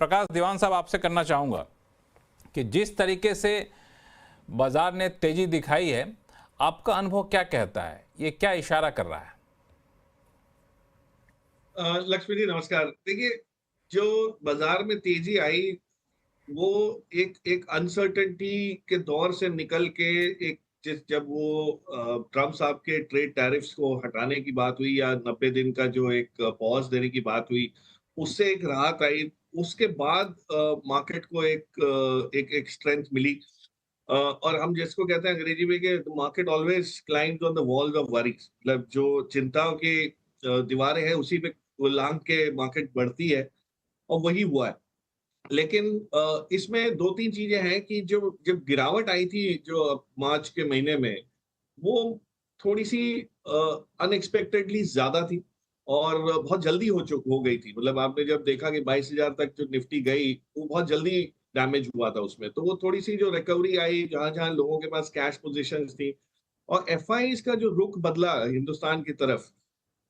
प्रकाश दीवान साहब आपसे करना चाहूँगा कि जिस तरीके से बाजार ने तेजी दिखाई है, आपका अनुभव क्या कहता है? ये क्या इशारा कर रहा है? लक्ष्मी जी नमस्कार। देखिए, जो बाजार में तेजी आई वो एक एक अनसर्टेनिटी के दौर से निकल के एक जिस जब वो ट्रम्प साहब के ट्रेड टैरिफ्स को हटाने की बात हुई या 90 दिन का जो एक पॉज़ देने की बात हुई, उससे एक राहत आई। उसके बाद मार्केट को एक स्ट्रेंथ मिली। और हम जिसको कहते हैं अंग्रेजी में कि market always climbs on the walls of worries, मतलब जो चिंताओं की दीवारें हैं उसी पे वो लांग के मार्केट बढ़ती है, और वही हुआ है। लेकिन इसमें 2-3 चीज़ें हैं कि जो जब गिरावट आई थी जो मार्च के महीने में, वो थोड़ी-सी अनएक्सपेक्टेडली ज़्यादा थी और बहुत जल्दी हो गई थी। मतलब आपने जब देखा कि 22,000 तक जो निफ्टी गई, वो बहुत जल्दी डैमेज हुआ था उसमें। तो वो थोड़ी-सी जो रिकवरी आई, जहाँ-जहाँ लोगों के पास कैश पोज़ीशंस थी, और एफआईआईज़ का जो रुख बदला हिंदुस्तान की तरफ,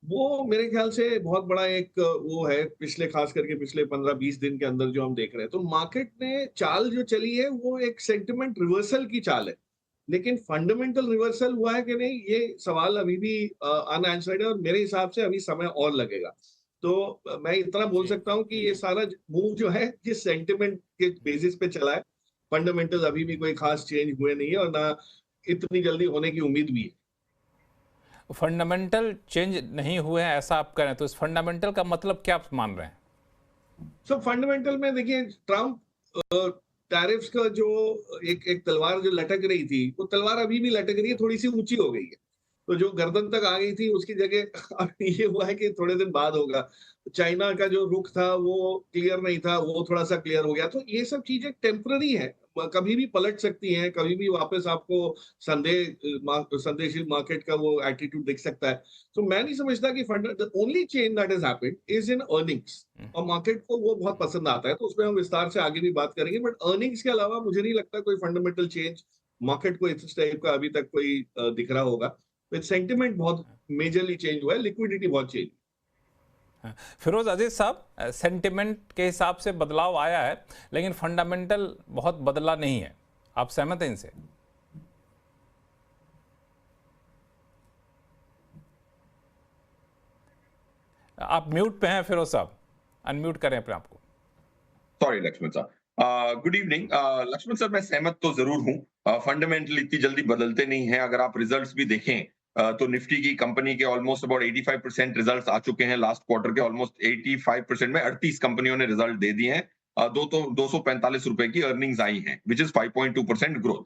वो मेरे ख्याल से बहुत बड़ा एक वो है पिछले, खास करके पिछले 15-20 दिन के अंदर जो हम देख रहे हैं। तो मार्केट ने चाल जो चली है वो एक सेंटिमेंट रिवर्सल की चाल है। लेकिन फंडामेंटल रिवर्सल हुआ है कि नहीं, ये सवाल अभी भी अनआंसर्ड है, और मेरे हिसाब से अभी समय और लगेगा। तो मैं इतना बोल जी। सकता हूँ कि ये सारा मूव जो है जिस सेंटिमेंट के बेसिस पे चला है, फंडामेंटल अभी भी कोई खास चेंज हुए नहीं है, और ना इतनी जल्दी होने की उम्मीद भी है। फंडामेंटल चेंज नहीं हुए हैं ऐसा आप कह रहे हैं, तो इस फंडामेंटल का मतलब क्या आप मान रहे हैं? सो फंडामेंटल में देखिए, ट्रम्प टैरिफ्स का जो एक एक तलवार जो लटक रही थी, वो तलवार अभी भी लटक रही है, थोड़ी-सी ऊँची हो गई है। तो जो गर्दन तक आ गई थी उसकी जगह अब ये हुआ है कि थोड़े दिन बाद होगा। चाइना का जो रुख था वो क्लियर नहीं था, वो थोड़ा-सा क्लियर हो गया। तो ये सब चीज़ें टेम्परेरी हैं, कभी भी पलट सकती हैं, कभी भी वापस आपको संदेहशील मार्केट का वो एटीट्यूड दिख सकता है। तो मैं नहीं समझता कि the only change that has happened is in earnings, और मार्केट को वो बहुत पसंद आता है, तो उसमें हम विस्तार से आगे भी बात करेंगे। बट अर्निंग्स के अलावा मुझे नहीं लगता कोई फंडामेंटल चेंज मार्केट को इस टाइप का अभी तक कोई दिख रहा होगा। सेंटिमेंट बहुत मेजरली चेंज हुआ है, लिक्विडिटी बहुत चेंज। हाँ। फिरोज अजीज साहब, सेंटिमेंट के हिसाब से बदलाव आया है, लेकिन फंडामेंटल बहुत बदला नहीं है। आप सहमत हैं इनसे? आप म्यूट पे हैं फिरोज साहब, अनम्यूट करें अपने आप को। सॉरी लक्ष्मण साहब, गुड इवनिंग। लक्ष्मण सर, मैं सहमत तो जरूर हूँ। फंडामेंटल इतनी जल्दी बदलते नहीं हैं। अगर आप रिजल्ट्स भी देखें तो निफ्टी की कंपनी के ऑलमोस्ट अबाउट 85% रिजल्ट्स आ चुके हैं। लास्ट क्वार्टर के ऑलमोस्ट 85% में 38 कंपनियों ने रिजल्ट दे दिए हैं। 245 रुपए की अर्निंग्स आई हैं, which is 5.2% growth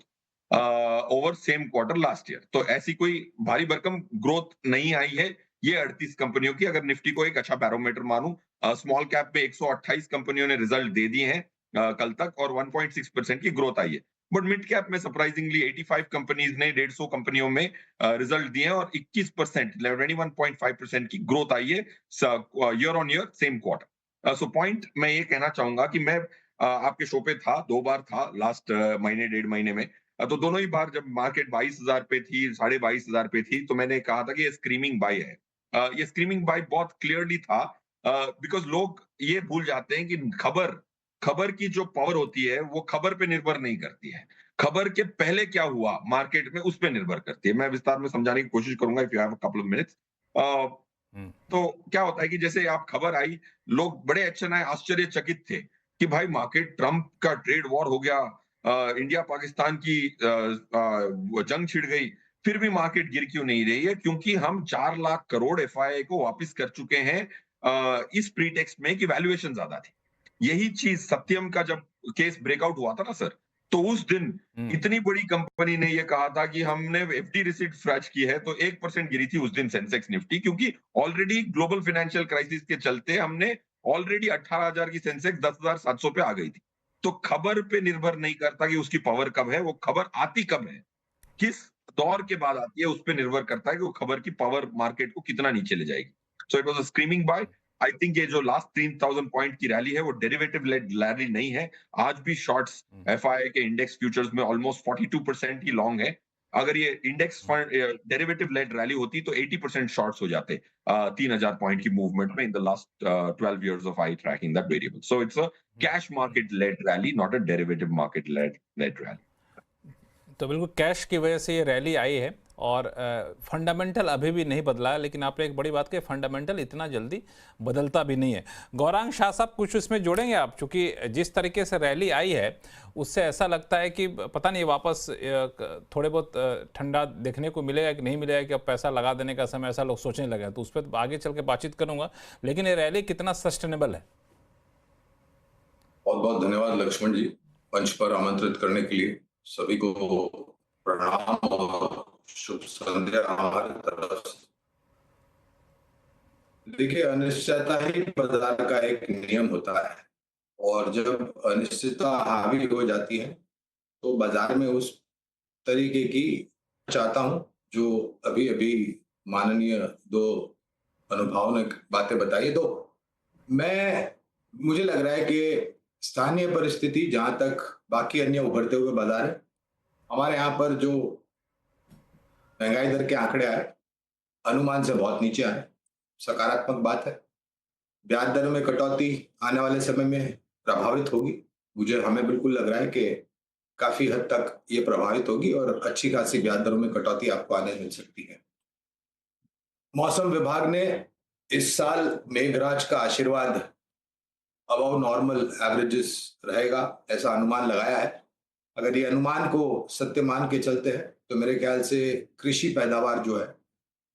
over same quarter last year. तो ऐसी कोई भारी भरकम ग्रोथ नहीं आई है ये 38 कंपनियों की, अगर निफ्टी को एक अच्छा बैरोमीटर मानूं। स्मॉल कैप पे 128 कंपनियों ने रिजल्ट दे दिए हैं कल तक, और 1.6% की ग्रोथ आई है। बट मिड कैप में सरप्राइजिंगली 85 कंपनीज ने 150 कंपनियों में रिजल्ट दिए हैं, और 21% 21.5% की ग्रोथ आई है year on year same quarter. So point मैं ये कहना चाहूंगा कि मैं आपके शो पे था, 2 बार था लास्ट महीने 1.5 महीने में। तो दोनों ही बार जब मार्केट 22,000 पे थी, 22,500 पे थी, तो मैंने कहा था कि ये स्क्रीमिंग बाय है। ये स्क्रीमिंग बाय बहुत क्लियरली था, बिकॉज लोग ये भूल जाते हैं कि खबर खबर की जो पावर होती है वो खबर पे निर्भर नहीं करती है। खबर के पहले क्या हुआ मार्केट में उस पे निर्भर करती है। मैं विस्तार में समझाने की कोशिश करूंगा, if you have a couple of minutes. Hmm. तो क्या होता है कि जैसे आप खबर आई, लोग बड़े आश्चर्यचकित थे कि भाई मार्केट, ट्रम्प का ट्रेड वॉर हो गया, इंडिया पाकिस्तान की वो जंग छिड़ गई, फिर भी मार्केट गिर क्यों नहीं रही है? क्योंकि हम 4 लाख करोड़ एफआईआई को वापस कर चुके हैं इस प्रीटेक्स्ट में कि वैल्यूएशन ज्यादा थी। यही चीज सत्यम का जब केस ब्रेकआउट हुआ था ना सर, तो उस दिन हम्म। इतनी बड़ी कंपनी ने ये कहा था कि हमने एफडी रिसीट फ्रैच की है, तो 1% गिरी थी उस दिन सेंसेक्स निफ्टी, क्योंकि ऑलरेडी ग्लोबल फाइनेंशियल क्राइसिस के चलते हमने ऑलरेडी 18,000 की सेंसेक्स 10,700 पे आ गई थी। तो खबर पे निर्भर नहीं करता कि उसकी पावर कब है, वो खबर आती कब है, किस दौर के बाद आती है, उस पे निर्भर करता है कि वो खबर की पावर मार्केट को कितना नीचे ले जाएगी। So it was a screaming buy. I think ये जो लास्ट 3,000 पॉइंट की रैली है वो डेरिवेटिव लेड रैली नहीं है। आज भी शॉर्ट्स एफआईआई के इंडेक्स फ्यूचर्स में ऑलमोस्ट 42% ही लॉन्ग है। अगर ये index fund derivative led rally होती तो 80% शॉर्ट्स हो जाते 3000 पॉइंट की मूवमेंट में in the last 12 years of I tracking that variable. So it's a cash market led rally, not a derivative market led rally. तो बिल्कुल कैश की वजह से ये रैली आई है और फंडामेंटल अभी भी नहीं बदला है, लेकिन आपने एक बड़ी बात कही, फंडामेंटल इतना जल्दी बदलता भी नहीं है. गौरांग शाह साहब कुछ इसमें जोड़ेंगे आप, चूंकि जिस तरीके से रैली आई है उससे ऐसा लगता है कि पता नहीं वापस थोड़े बहुत ठंडा देखने को मिलेगा कि नहीं मिलेगा, कि अब पैसा लगा देने का समय ऐसा लोग सोचने लगे, तो उस पर आगे चल के बातचीत करूंगा. लेकिन ये रैली कितना सस्टेनेबल है? बहुत बहुत धन्यवाद लक्ष्मण जी, मंच पर आमंत्रित करने के लिए. सभी को प्रणाम और शुभ संध्या हमारी तरफ से. देखिए, अनिश्चितता ही बाजार का एक नियम होता है और जब अनिश्चितता हावी हो जाती है तो बाजार में उस तरीके की चाहता हूं जो अभी अभी माननीय दो अनुभव ने बातें बताई. तो मुझे लग रहा है कि स्थानीय परिस्थिति, जहां तक बाकी अन्य उभरते हुए बाजार है, हमारे यहाँ पर जो महंगाई दर के आंकड़े आए अनुमान से बहुत नीचे आए, सकारात्मक बात है. ब्याज दरों में कटौती आने वाले समय में प्रभावित होगी. हमें बिल्कुल लग रहा है कि काफी हद तक ये प्रभावित होगी और अच्छी खासी ब्याज दरों में कटौती आपको आने मिल सकती है. मौसम विभाग ने इस साल मेघराज का आशीर्वाद अबव नॉर्मल एवरेजेस रहेगा ऐसा अनुमान लगाया है. अगर ये अनुमान को सत्य मान के चलते हैं तो मेरे ख्याल से कृषि पैदावार जो है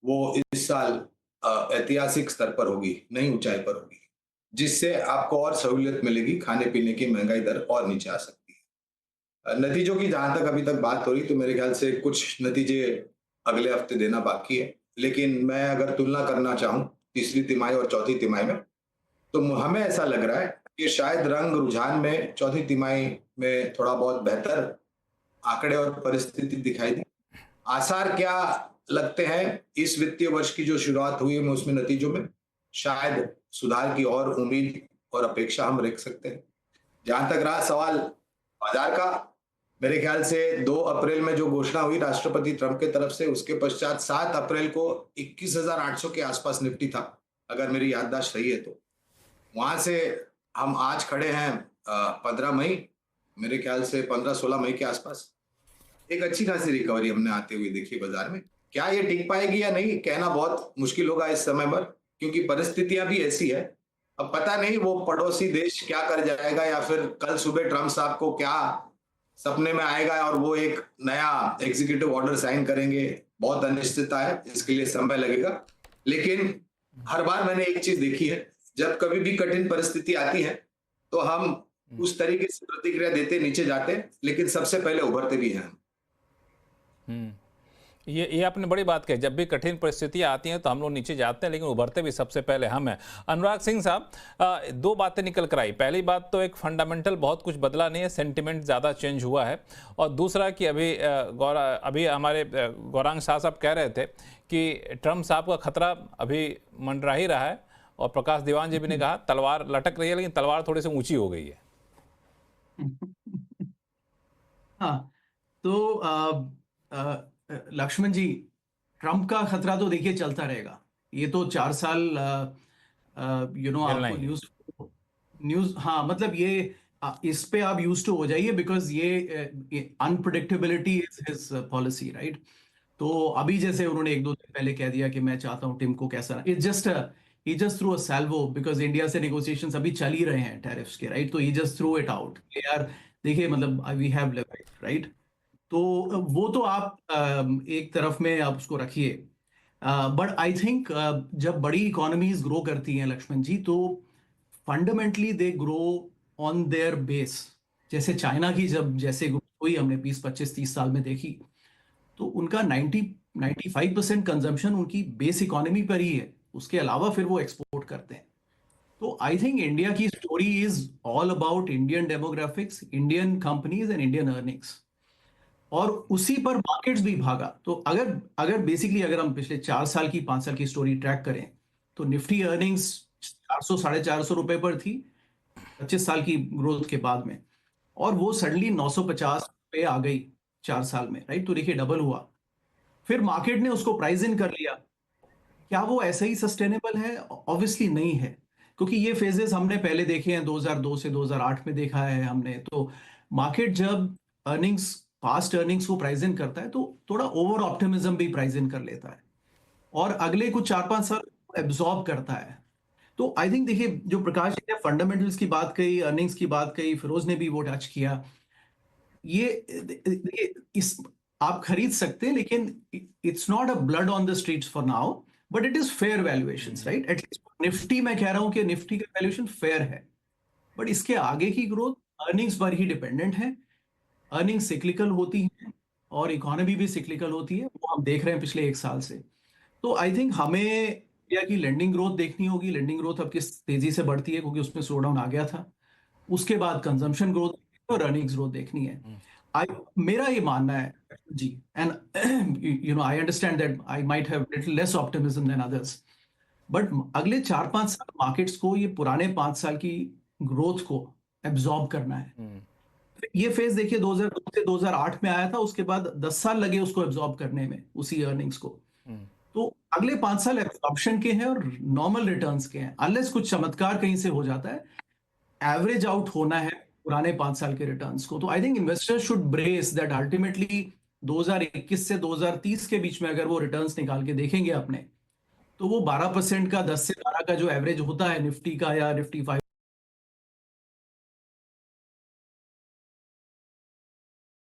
वो इस साल ऐतिहासिक स्तर पर होगी, नई ऊंचाई पर होगी, जिससे आपको और सहूलियत मिलेगी. खाने पीने की महंगाई दर और नीचे आ सकती है. नतीजों की जहां तक अभी तक बात हो रही, तो मेरे ख्याल से कुछ नतीजे अगले हफ्ते देना बाकी है. लेकिन मैं अगर तुलना करना चाहूं तीसरी तिमाही और चौथी तिमाही में, तो हमें ऐसा लग रहा है कि शायद रंग रुझान में चौथी तिमाही में थोड़ा बहुत बेहतर आंकड़े और परिस्थिति दिखाई दी. आसार क्या लगते हैं इस वित्तीय वर्ष की जो शुरुआत हुई है उसमें नतीजों में शायद सुधार की और उम्मीद और अपेक्षा हम रख सकते हैं. जहां तक रहा सवाल बाजार का, मेरे ख्याल से 2 अप्रैल में जो घोषणा हुई राष्ट्रपति ट्रंप के तरफ से, उसके पश्चात 7 अप्रैल को 21,800 के आसपास निफ्टी था, अगर मेरी याददाश्त सही है. तो वहां से हम आज खड़े हैं 15 मई, मेरे ख्याल से 15-16 मई के आसपास एक अच्छी खासी रिकवरी हमने आते हुए देखी बाजार में. क्या ये टिक पाएगी या नहीं, कहना बहुत मुश्किल होगा इस समय पर, क्योंकि परिस्थितियां भी ऐसी है. अब पता नहीं वो पड़ोसी देश क्या कर जाएगा, या फिर कल सुबह ट्रंप साहब को क्या सपने में आएगा और वो एक नया एग्जीक्यूटिव ऑर्डर साइन करेंगे. बहुत अनिश्चितता है, इसके लिए समय लगेगा. लेकिन हर बार मैंने एक चीज देखी है, जब कभी भी कठिन परिस्थिति आती है तो हम उस तरीके से प्रतिक्रिया देते नीचे जाते, लेकिन सबसे पहले उभरते भी हैं. ये आपने बड़ी बात कही, जब भी कठिन परिस्थितियां आती हैं तो हम लोग नीचे जाते हैं, लेकिन उभरते भी सबसे पहले हम हैं. अनुराग सिंह साहब, 2 बातें निकल कर आई. पहली बात तो एक फंडामेंटल बहुत कुछ बदला नहीं है, सेंटिमेंट ज़्यादा चेंज हुआ है. और दूसरा कि अभी हमारे गौरांग शाह साहब कह रहे थे कि ट्रंप साहब का खतरा अभी मंडरा ही रहा है, और प्रकाश दीवान जी भी ने कहा तलवार लटक रही है, लेकिन तलवार थोड़ी सी ऊंची हो गई है. हाँ, तो लक्ष्मण जी, ट्रंप का खतरा तो देखिए चलता रहेगा. ये तो 4 साल आपको न्यूज हाँ, मतलब ये इस पे आप यूज्ड टू हो जाइए, बिकॉज ये unpredictability is his policy, right. तो अभी जैसे उन्होंने 1-2 दिन पहले कह दिया कि मैं चाहता हूं टिम को कैसा, he just threw a salvo because India से नेगोशिएशंस अभी चल ही रहे हैं टैरिफ्स के, राइट. तो he just threw it out यार, देखिए मतलब वी हैव लेवरेज, राइट. तो वो तो आप एक तरफ में आप उसको रखिए. बट आई थिंक जब बड़ी इकोनॉमीज ग्रो करती हैं लक्ष्मण जी, तो fundamentally they grow on their base. जैसे चाइना की जब जैसे ग्रोथ हुई हमने 20-25-30 साल में देखी, तो उनका 90-95% कंजम्पशन उनकी बेस इकोनॉमी पर ही है. उसके अलावा फिर वो एक्सपोर्ट करते हैं. तो आई थिंक इंडिया की story is all about Indian demographics, Indian companies and Indian earnings, और उसी पर मार्केट्स भी भागा. तो अगर बेसिकली अगर हम पिछले 4 साल की 5 साल की स्टोरी ट्रैक करें, तो निफ्टी अर्निंग्स 400-450 रुपए पर थी 25 साल की ग्रोथ के बाद में, और वो सडनली 950 पे आ गई 4 साल में, राइट. तो देखिए डबल हुआ. फिर मार्केट ने उसको प्राइस इन कर लिया। क्या वो ऐसे ही सस्टेनेबल है? ऑब्वियसली नहीं है, क्योंकि ये फेजेस हमने पहले देखे हैं, 2002 से 2008 में देखा है हमने। तो मार्केट जब अर्निंग्स, पास्ट अर्निंग्स को प्राइस इन करता है तो थोड़ा ओवर ऑप्टिमिज्म भी प्राइस इन कर लेता है और अगले कुछ 4-5 साल एब्जॉर्ब करता है। तो आई थिंक देखिए, जो प्रकाश जी ने फंडामेंटल्स की बात कही, अर्निंग्स की बात कही, फिरोज ने भी वो टच किया, ये देखिए, इस आप खरीद सकते हैं, लेकिन it's not a blood on the streets for now, but it is fair valuations, right? At least Nifty में कह रहा हूं कि निफ्टी का वैल्यूएशन फेयर है, बट इसके आगे की ग्रोथ अर्निंग्स पर ही डिपेंडेंट है। अर्निंग्स सिक्लिकल होती है और इकोनॉमी भी सिक्लिकल होती है, वो हम देख रहे हैं पिछले 1 साल से। तो आई थिंक हमें इंडिया की लेंडिंग ग्रोथ देखनी होगी। लेंडिंग ग्रोथ अब किस तेजी से बढ़ती है, क्योंकि उसमें स्लो डाउन आ गया था। उसके बाद कंजम्पशन ग्रोथ और अर्निंग्स ग्रोथ देखनी है। मेरा ये मानना है जी, and you know I understand that I might have little less optimism than others, but अगले 4-5 साल मार्केट्स को ये पुराने 5 साल की ग्रोथ को एब्जॉर्ब करना है। ये फेज देखिए 2002 से 2008 में आया था, उसके बाद 10 साल लगे उसको एब्जॉर्ब करने में, उसी अर्निंग्स को। तो अगले 5 साल एब्जॉर्प्शन के हैं और नॉर्मल रिटर्न्स के हैं, अनलेस कुछ चमत्कार कहीं से हो जाता है, एवरेज आउट होना है पुराने 5 साल के रिटर्न्स को। तो I think investors should brace that ultimately 2021 से 2030 के बीच में अगर वो रिटर्न्स निकाल के देखेंगे अपने, तो वो 12% का, 10 से 12 का जो एवरेज होता है निफ्टी का या निफ्टी 5